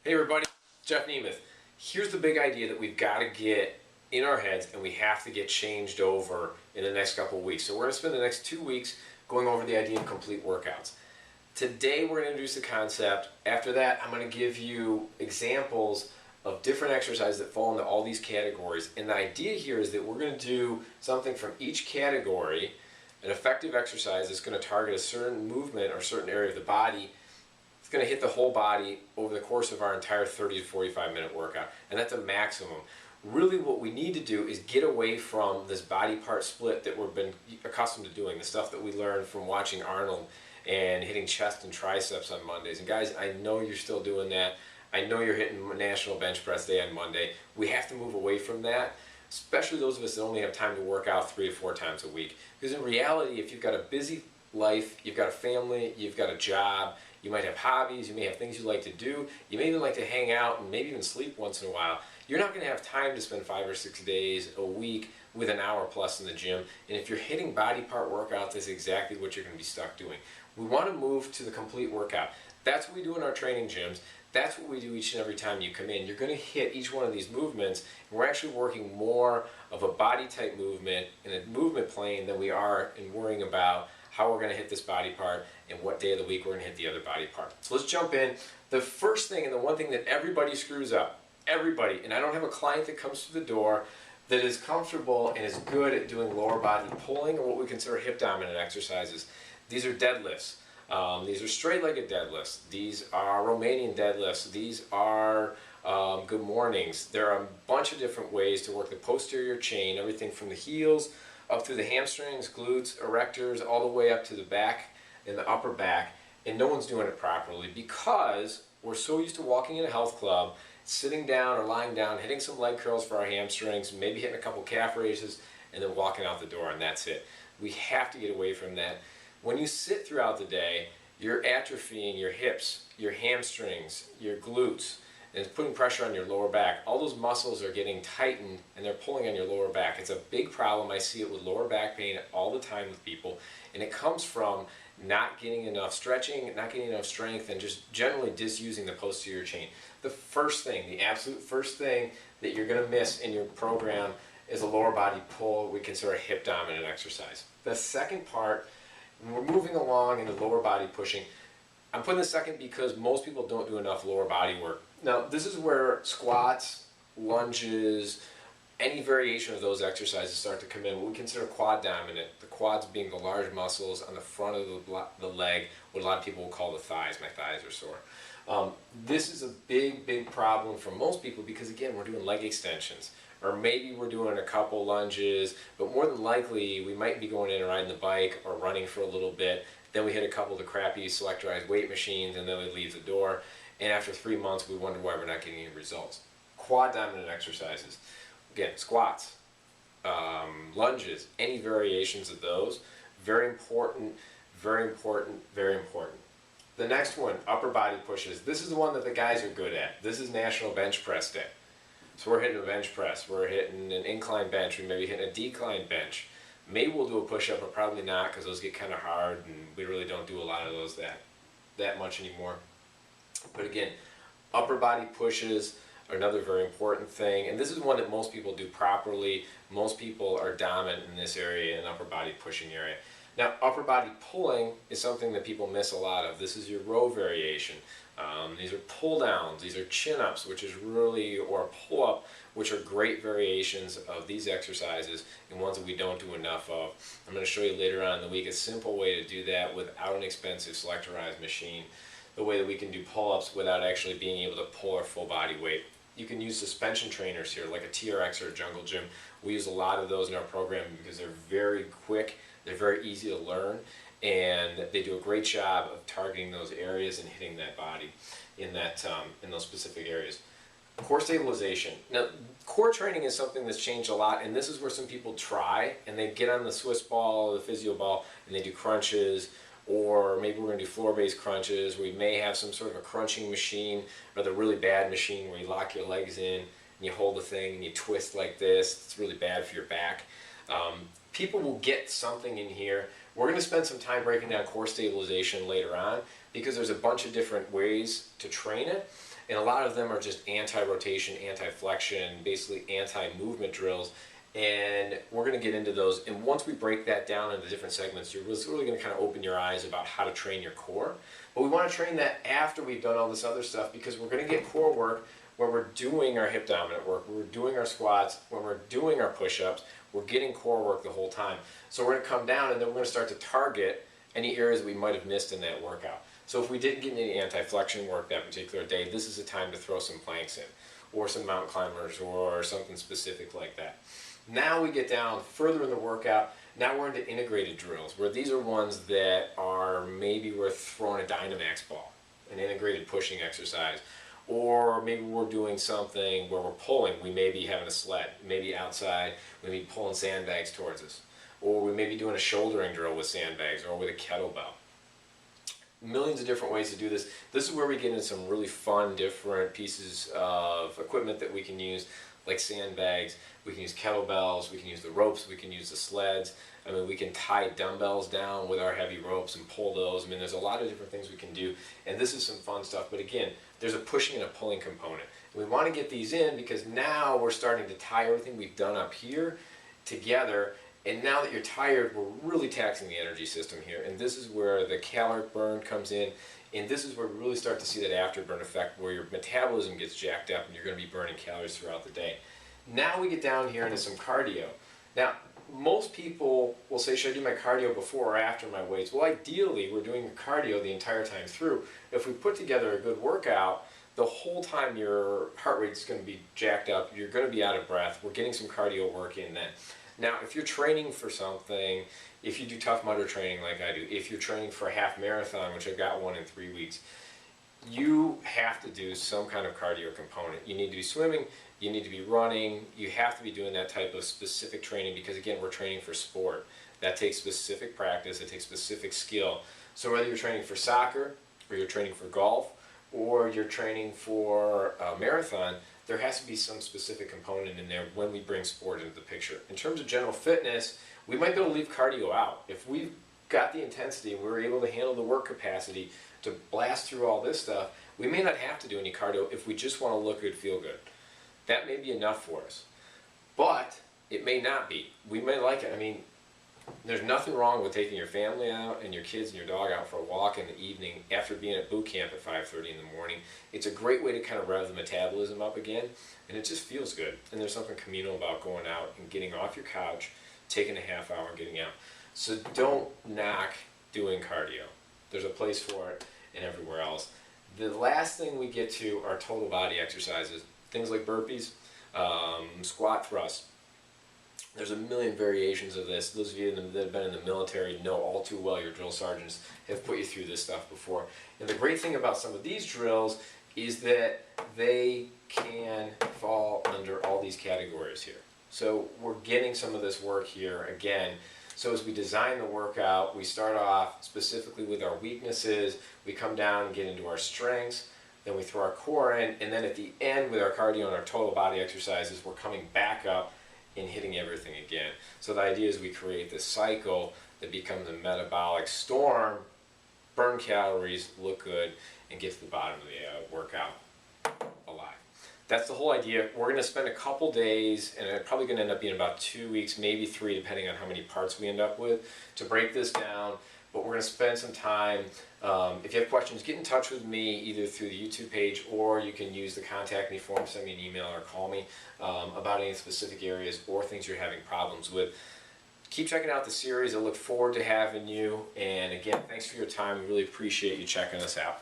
Hey everybody, Jeff Nemeth. Here's the big idea that we've got to get in our heads and we have to get changed over in the next couple of weeks. So we're going to spend the next 2 weeks going over the idea of complete workouts. Today we're going to introduce the concept. After that, I'm going to give you examples of different exercises that fall into all these categories. And the idea here is that we're going to do something from each category, an effective exercise that's going to target a certain movement or certain area of the body. It's going to hit the whole body over the course of our entire 30 to 45 minute workout, and that's a maximum. Really what we need to do is get away from this body part split that we've been accustomed to doing, the stuff that we learned from watching Arnold and hitting chest and triceps on Mondays. And guys, I know you're still doing that. I know you're hitting National Bench Press Day on Monday. We have to move away from that, especially those of us that only have time to work out 3 to 4 times a week. Because in reality, if you've got a busy life, you've got a family, you've got a job, you might have hobbies, you may have things you like to do, you may even like to hang out and maybe even sleep once in a while. You're not going to have time to spend 5 or 6 days a week with an hour plus in the gym. And if you're hitting body part workouts, that's exactly what you're going to be stuck doing. We want to move to the complete workout. That's what we do in our training gyms. That's what we do each and every time you come in. You're going to hit each one of these movements, and we're actually working more of a body type movement in a movement plane than we are in worrying about how we're going to hit this body part and what day of the week we're going to hit the other body part. So let's jump in. The first thing and the one thing that everybody screws up, everybody, and I don't have a client that comes through the door that is comfortable and is good at doing lower body pulling or what we consider hip dominant exercises. These are deadlifts. These are straight-legged deadlifts. These are Romanian deadlifts. These are good mornings. There are a bunch of different ways to work the posterior chain, everything from the heels up through the hamstrings, glutes, erectors, all the way up to the back and the upper back, and no one's doing it properly because we're so used to walking in a health club, sitting down or lying down, hitting some leg curls for our hamstrings, maybe hitting a couple calf raises, and then walking out the door, and that's it. We have to get away from that. When you sit throughout the day, you're atrophying your hips, your hamstrings, your glutes, and it's putting pressure on your lower back. All those muscles are getting tightened and they're pulling on your lower back. It's a big problem. I see it with lower back pain all the time with people, and it comes from not getting enough stretching, not getting enough strength, and just generally disusing the posterior chain. The first thing, the absolute first thing that you're going to miss in your program is a lower body pull we consider a hip dominant exercise. The second part, we're moving along into lower body pushing. I'm putting the second because most people don't do enough lower body work. Now, this is where squats, lunges, any variation of those exercises start to come in. What we consider quad dominant, the quads being the large muscles on the front of the leg, what a lot of people will call the thighs. My thighs are sore. This is a big problem for most people because, again, we're doing leg extensions. Or maybe we're doing a couple lunges, but more than likely we might be going in and riding the bike or running for a little bit. Then we hit a couple of the crappy selectorized weight machines and then we leave the door. And after 3 months we wonder why we're not getting any results. Quad dominant exercises. Again, squats, lunges, any variations of those, very important, very important, very important. The next one, upper body pushes. This is the one that the guys are good at. This is National Bench Press Day. So we're hitting a bench press, we're hitting an incline bench, we maybe hitting a decline bench. Maybe we'll do a push-up, but probably not because those get kind of hard and we really don't do a lot of those that much anymore. But again, upper body pushes are another very important thing, and this is one that most people do properly. Most people are dominant in this area, in upper body pushing area. Now, upper body pulling is something that people miss a lot of. This is your row variation. These are pull downs, these are chin ups, which is really, or a pull up, which are great variations of these exercises and ones that we don't do enough of. I'm going to show you later on in the week a simple way to do that without an expensive selectorized machine. The way that we can do pull ups without actually being able to pull our full body weight. You can use suspension trainers here, like a TRX or a Jungle Gym. We use a lot of those in our program because they're very quick, they're very easy to learn, and they do a great job of targeting those areas and hitting that body in those specific areas. Core stabilization. Now, core training is something that's changed a lot, and this is where some people try, and they get on the Swiss ball or the physio ball, and they do crunches, or maybe we're going to do floor-based crunches. We may have some sort of a crunching machine, or the really bad machine where you lock your legs in, and you hold the thing, and you twist like this. It's really bad for your back. People will get something in here We're going to spend some time breaking down core stabilization later on because there's a bunch of different ways to train it, and a lot of them are just anti-rotation, anti-flexion, basically anti-movement drills, and we're going to get into those. And once we break that down into different segments, you're really going to kind of open your eyes about how to train your core. But we want to train that after we've done all this other stuff, because we're going to get core work when we're doing our hip dominant work, when we're doing our squats, when we're doing our push-ups. We're getting core work the whole time. So we're going to come down, and then we're going to start to target any areas we might have missed in that workout. So if we didn't get any anti-flexion work that particular day, this is a time to throw some planks in, or some mountain climbers, or something specific like that. Now we get down further in the workout. Now we're into integrated drills, where these are ones that are maybe we're throwing a Dynamax ball, an integrated pushing exercise. Or maybe we're doing something where we're pulling. We may be having a sled, maybe outside, we may be pulling sandbags towards us. Or we may be doing a shouldering drill with sandbags or with a kettlebell. Millions of different ways to do this. This is where we get into some really fun, different pieces of equipment that we can use, like sandbags. We can use kettlebells, we can use the ropes, we can use the sleds. I mean, we can tie dumbbells down with our heavy ropes and pull those. I mean, there's a lot of different things we can do, and this is some fun stuff. But again, there's a pushing and a pulling component. And we want to get these in because now we're starting to tie everything we've done up here together. And now that you're tired, we're really taxing the energy system here. And this is where the caloric burn comes in. And this is where we really start to see that afterburn effect, where your metabolism gets jacked up and you're going to be burning calories throughout the day. Now we get down here into some cardio. Now, most people will say, should I do my cardio before or after my weights? Well, ideally, we're doing cardio the entire time through. If we put together a good workout, the whole time your heart rate is going to be jacked up, you're going to be out of breath. We're getting some cardio work in then. Now, if you're training for something, if you do Tough Mudder training like I do, if you're training for a half marathon, which I've got one in 3 weeks, you have to do some kind of cardio component. You need to be swimming, you need to be running, you have to be doing that type of specific training because, again, we're training for sport. That takes specific practice, it takes specific skill. So whether you're training for soccer, or you're training for golf, or you're training for a marathon, there has to be some specific component in there when we bring sport into the picture. In terms of general fitness, we might be able to leave cardio out. If we've got the intensity and we're able to handle the work capacity to blast through all this stuff, we may not have to do any cardio if we just want to look good, feel good. That may be enough for us. But it may not be. We may like it. I mean, there's nothing wrong with taking your family out and your kids and your dog out for a walk in the evening after being at boot camp at 5:30 in the morning. It's a great way to kind of rev the metabolism up again, and it just feels good. And there's something communal about going out and getting off your couch, taking a half hour and getting out. So don't knock doing cardio. There's a place for it and everywhere else. The last thing we get to are total body exercises, things like burpees, squat thrusts. There's a million variations of this. Those of you that have been in the military know all too well your drill sergeants have put you through this stuff before. And the great thing about some of these drills is that they can fall under all these categories here. So we're getting some of this work here again. So as we design the workout, we start off specifically with our weaknesses, we come down and get into our strengths, then we throw our core in, and then at the end with our cardio and our total body exercises, we're coming back up and hitting everything again. So the idea is we create this cycle that becomes a metabolic storm, burn calories, look good, and get to the bottom of the workout alive. That's the whole idea. We're going to spend a couple days, and it's probably going to end up being about 2 weeks, maybe 3, depending on how many parts we end up with, to break this down. But we're going to spend some time. If you have questions, get in touch with me either through the YouTube page, or you can use the contact me form, send me an email or call me about any specific areas or things you're having problems with. Keep checking out the series. I look forward to having you. And again, thanks for your time. We really appreciate you checking us out.